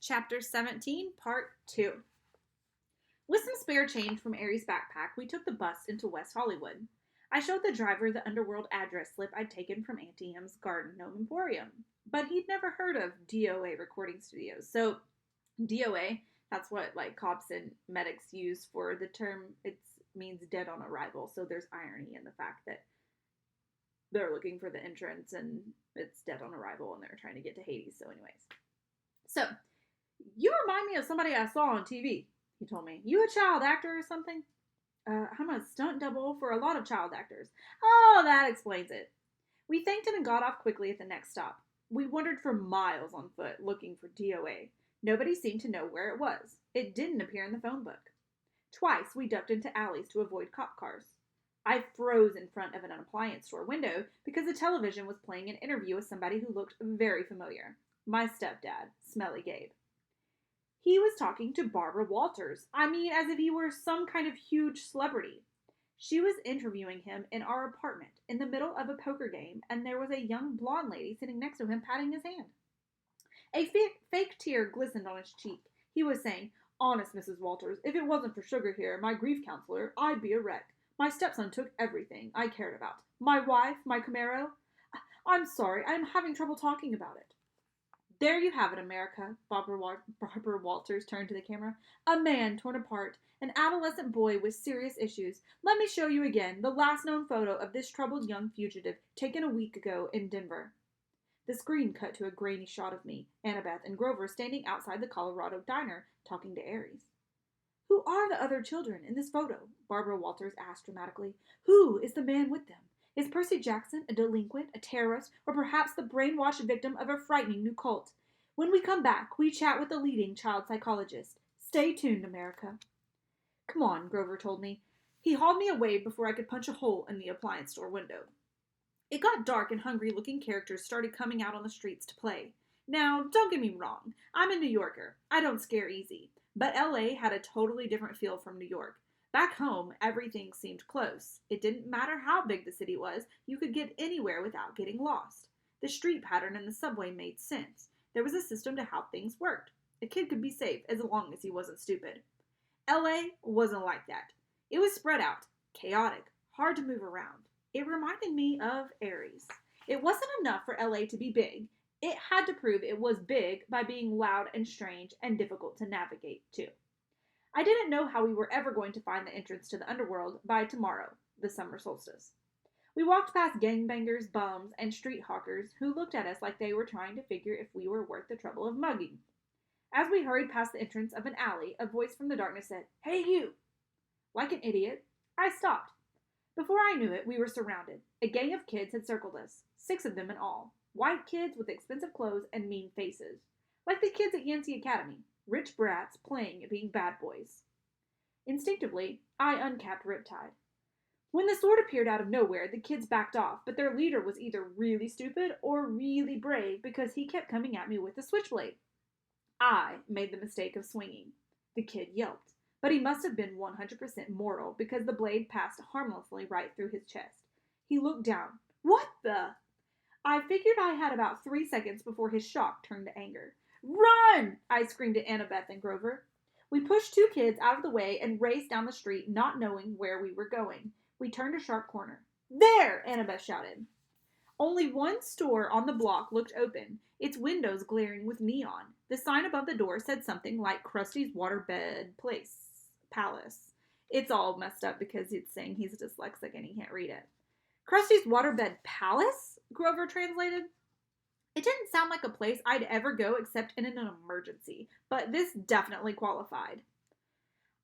Chapter 17, Part 2. With some spare change from Aries' backpack, we took the bus into West Hollywood. I showed the driver the underworld address slip I'd taken from Auntie M's Garden Gnome Emporium, but he'd never heard of DOA recording studios. So, DOA, that's what cops and medics use for the term. It means dead on arrival. So there's irony in the fact that they're looking for the entrance and it's dead on arrival and they're trying to get to Hades. So anyways. So, you remind me of somebody I saw on TV, he told me. You a child actor or something? I'm a stunt double for a lot of child actors. Oh, that explains it. We thanked him and got off quickly at the next stop. We wandered for miles on foot looking for DOA. Nobody seemed to know where it was. It didn't appear in the phone book. Twice we ducked into alleys to avoid cop cars. I froze in front of an appliance store window because the television was playing an interview with somebody who looked very familiar. My stepdad, Smelly Gabe. He was talking to Barbara Walters. I mean, as if he were some kind of huge celebrity. She was interviewing him in our apartment in the middle of a poker game, and there was a young blonde lady sitting next to him patting his hand. A fake tear glistened on his cheek. He was saying, "Honest, Mrs. Walters, if it wasn't for Sugar here, my grief counselor, I'd be a wreck. My stepson took everything I cared about. My wife, my Camaro. I'm sorry, I'm having trouble talking about it." There you have it, America, Barbara Walters turned to the camera. A man torn apart, an adolescent boy with serious issues. Let me show you again the last known photo of this troubled young fugitive taken a week ago in Denver. The screen cut to a grainy shot of me, Annabeth, and Grover standing outside the Colorado diner talking to Aries. Who are the other children in this photo? Barbara Walters asked dramatically. Who is the man with them? Is Percy Jackson a delinquent, a terrorist, or perhaps the brainwashed victim of a frightening new cult? When we come back, we chat with the leading child psychologist. Stay tuned, America. Come on, Grover told me. He hauled me away before I could punch a hole in the appliance store window. It got dark and hungry-looking characters started coming out on the streets to play. Now, don't get me wrong. I'm a New Yorker. I don't scare easy. But L.A. had a totally different feel from New York. Back home, everything seemed close. It didn't matter how big the city was, you could get anywhere without getting lost. The street pattern in the subway made sense. There was a system to how things worked. A kid could be safe as long as he wasn't stupid. L.A. wasn't like that. It was spread out, chaotic, hard to move around. It reminded me of Aries. It wasn't enough for L.A. to be big. It had to prove it was big by being loud and strange and difficult to navigate, too. I didn't know how we were ever going to find the entrance to the underworld by tomorrow, the summer solstice. We walked past gangbangers, bums, and street hawkers who looked at us like they were trying to figure if we were worth the trouble of mugging. As we hurried past the entrance of an alley, a voice from the darkness said, "Hey, you!" Like an idiot, I stopped. Before I knew it, we were surrounded. A gang of kids had circled us, 6 of them in all. White kids with expensive clothes and mean faces. Like the kids at Yancey Academy. Rich brats playing at being bad boys. Instinctively, I uncapped Riptide. When the sword appeared out of nowhere, the kids backed off, but their leader was either really stupid or really brave because he kept coming at me with the switchblade. I made the mistake of swinging. The kid yelped, but he must have been 100% mortal because the blade passed harmlessly right through his chest. He looked down. What the? I figured I had about 3 seconds before his shock turned to anger. Run! I screamed at Annabeth and Grover. We pushed 2 kids out of the way and raced down the street, not knowing where we were going. We turned a sharp corner. There! Annabeth shouted. Only one store on the block looked open, its windows glaring with neon. The sign above the door said something like Krusty's Waterbed Palace. It's all messed up because it's saying he's dyslexic and he can't read it. Krusty's Waterbed Palace? Grover translated. It didn't sound like a place I'd ever go except in an emergency, but this definitely qualified.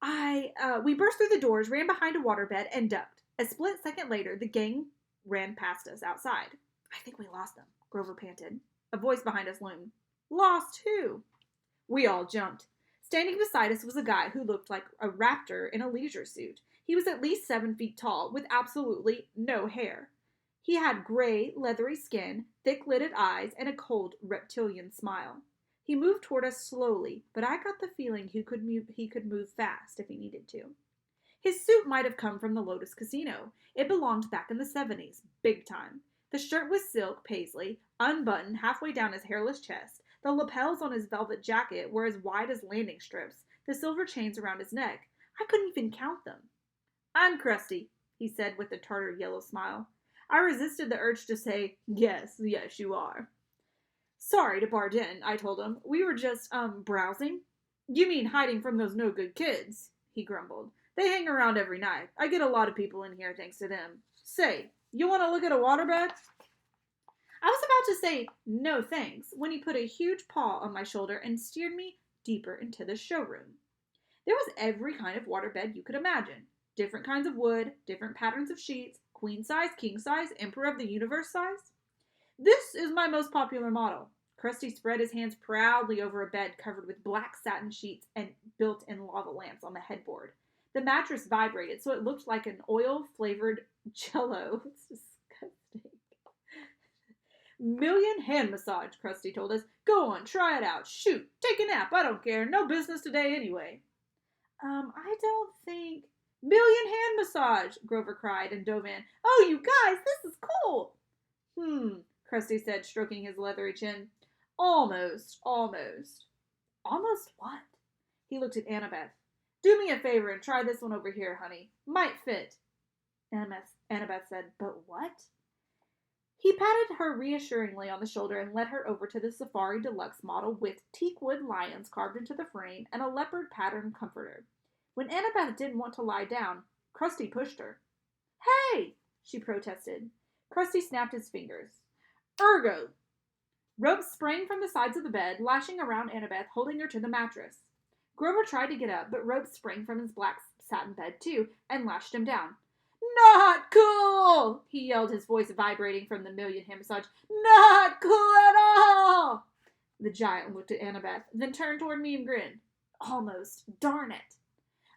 We burst through the doors, ran behind a waterbed, and ducked. A split second later, the gang ran past us outside. I think we lost them, Grover panted. A voice behind us loomed. Lost who? We all jumped. Standing beside us was a guy who looked like a raptor in a leisure suit. He was at least 7 feet tall, with absolutely no hair. He had gray, leathery skin, thick-lidded eyes, and a cold, reptilian smile. He moved toward us slowly, but I got the feeling he could move fast if he needed to. His suit might have come from the Lotus Casino. It belonged back in the 70s, big time. The shirt was silk paisley, unbuttoned halfway down his hairless chest. The lapels on his velvet jacket were as wide as landing strips, the silver chains around his neck. I couldn't even count them. I'm Krusty, he said with a tartar yellow smile. I resisted the urge to say, yes, you are. Sorry to barge in, I told him. We were just, browsing. You mean hiding from those no-good kids, he grumbled. They hang around every night. I get a lot of people in here thanks to them. Say, you want to look at a waterbed? I was about to say no thanks when he put a huge paw on my shoulder and steered me deeper into the showroom. There was every kind of waterbed you could imagine. Different kinds of wood, different patterns of sheets, queen size, king size, emperor of the universe size. This is my most popular model. Krusty spread his hands proudly over a bed covered with black satin sheets and built-in lava lamps on the headboard. The mattress vibrated so it looked like an oil-flavored jello. It's disgusting. Million hand massage, Krusty told us. Go on, try it out. Shoot, take a nap. I don't care. No business today anyway. I don't think... Million hand massage, Grover cried and dove in. Oh, you guys, this is cool. Krusty said, stroking his leathery chin. Almost. Almost what? He looked at Annabeth. Do me a favor and try this one over here, honey. Might fit. Annabeth said, but what? He patted her reassuringly on the shoulder and led her over to the Safari Deluxe model with teakwood lions carved into the frame and a leopard pattern comforter. When Annabeth didn't want to lie down, Krusty pushed her. Hey, she protested. Krusty snapped his fingers. Ergo! Ropes sprang from the sides of the bed, lashing around Annabeth, holding her to the mattress. Grover tried to get up, but ropes sprang from his black satin bed too, and lashed him down. Not cool! He yelled, his voice vibrating from the million hand massage. Not cool at all! The giant looked at Annabeth, then turned toward me and grinned. Almost. Darn it.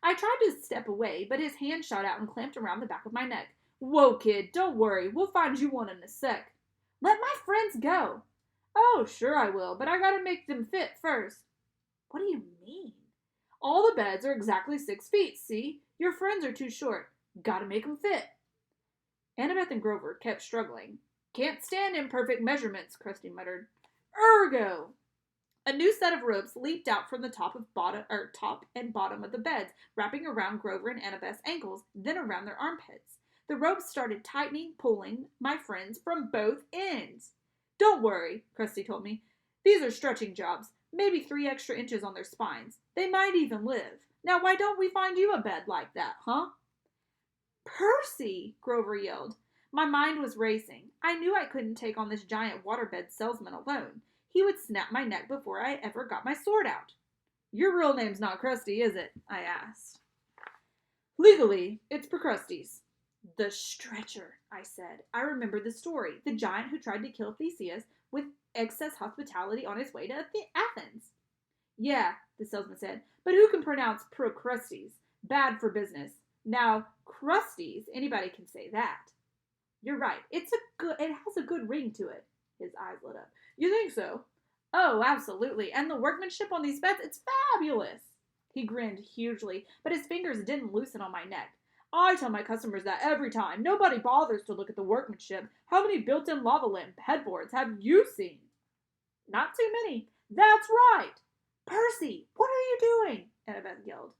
I tried to step away, but his hand shot out and clamped around the back of my neck. Whoa, kid, don't worry. We'll find you one in a sec. Let my friends go. Oh, sure I will, but I gotta make them fit first. What do you mean? All the beds are exactly 6 feet, see? Your friends are too short. Gotta make them fit. Annabeth and Grover kept struggling. Can't stand imperfect measurements, Krusty muttered. Ergo! A new set of ropes leaped out from the top and bottom of the beds, wrapping around Grover and Annabeth's ankles, then around their armpits. The ropes started tightening, pulling my friends from both ends. Don't worry, Krusty told me. These are stretching jobs. Maybe 3 extra inches on their spines. They might even live. Now why don't we find you a bed like that, huh? Percy! Grover yelled. My mind was racing. I knew I couldn't take on this giant waterbed salesman alone. He would snap my neck before I ever got my sword out. Your real name's not Krusty, is it? I asked. Legally, it's Procrustes. The stretcher, I said. I remembered the story. The giant who tried to kill Theseus with excess hospitality on his way to Athens. Yeah, the salesman said, but who can pronounce Procrustes? Bad for business. Now, Krusties, anybody can say that. You're right. It has a good ring to it. His eyes lit up. You think so? Oh, absolutely. And the workmanship on these beds, it's fabulous. He grinned hugely, but his fingers didn't loosen on my neck. I tell my customers that every time. Nobody bothers to look at the workmanship. How many built-in lava lamp headboards have you seen? Not too many. That's right. Percy, what are you doing? Annabeth yelled.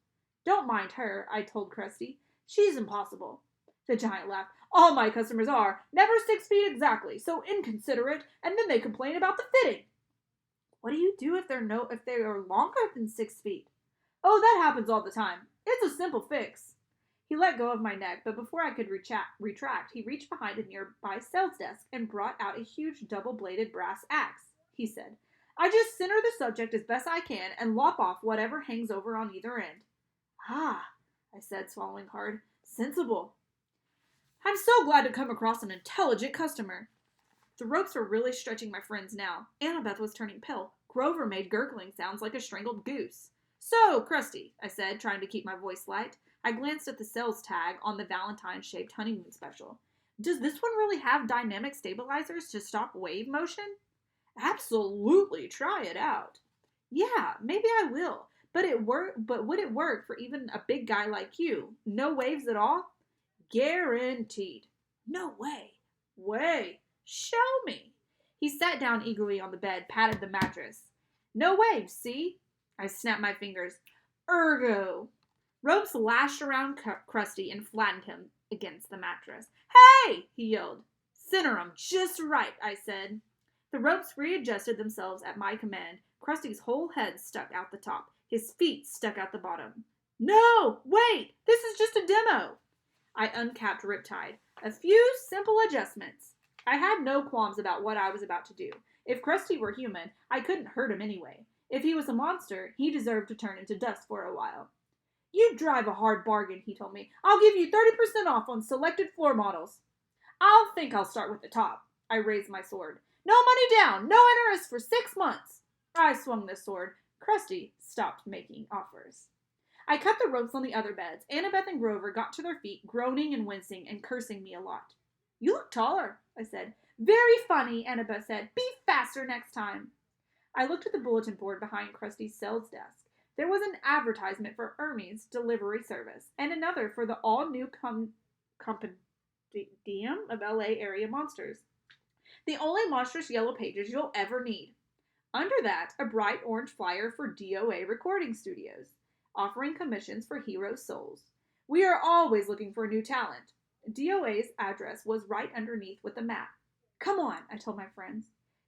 Don't mind her, I told Krusty. She's impossible. The giant laughed. All my customers are. Never 6 feet exactly. So inconsiderate. And then they complain about the fitting. What do you do if they are longer than 6 feet? Oh, that happens all the time. It's a simple fix. He let go of my neck, but before I could retract, he reached behind a nearby sales desk and brought out a huge double-bladed brass axe. He said, I just center the subject as best I can and lop off whatever hangs over on either end. Ah, I said, swallowing hard. Sensible. I'm so glad to come across an intelligent customer. The ropes were really stretching my friends now. Annabeth was turning pale. Grover made gurgling sounds like a strangled goose. So, Krusty, I said, trying to keep my voice light. I glanced at the sales tag on the Valentine-shaped honeymoon special. Does this one really have dynamic stabilizers to stop wave motion? Absolutely, try it out. Yeah, maybe I will. But would it work for even a big guy like you? No waves at all? Guaranteed. No way. Show me. He sat down eagerly on the bed, patted the mattress. No way, see? I snapped my fingers. Ergo. Ropes lashed around Krusty and flattened him against the mattress. Hey! He yelled. Center 'em just right, I said. The ropes readjusted themselves at my command. Krusty's whole head stuck out the top. His feet stuck out the bottom. No! Wait! This is just a demo! I uncapped Riptide. A few simple adjustments. I had no qualms about what I was about to do. If Krusty were human, I couldn't hurt him anyway. If he was a monster, he deserved to turn into dust for a while. You drive a hard bargain, he told me. I'll give you 30% off on selected floor models. I'll start with the top. I raised my sword. No money down, no interest for 6 months. I swung the sword. Krusty stopped making offers. I cut the ropes on the other beds. Annabeth and Grover got to their feet, groaning and wincing and cursing me a lot. You look taller, I said. Very funny, Annabeth said. Be faster next time. I looked at the bulletin board behind Krusty's sales desk. There was an advertisement for Ermy's delivery service and another for the all-new compendium of LA area monsters. The only monstrous yellow pages you'll ever need. Under that, a bright orange flyer for DOA recording studios, offering commissions for hero souls. We are always looking for new talent. DOA's address was right underneath with the map. Come on, I told my friends.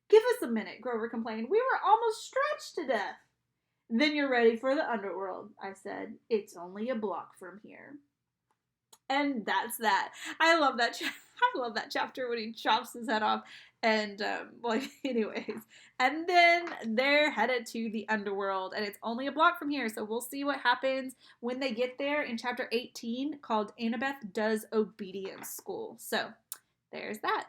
Give us a minute, Grover complained. We were almost stretched to death. Then you're ready for the underworld, I said. It's only a block from here. And that's that. I love that chapter when he chops his head off. And, anyways. And then they're headed to the underworld. And it's only a block from here. So we'll see what happens when they get there in chapter 18 called Annabeth Does Obedience School. So there's that.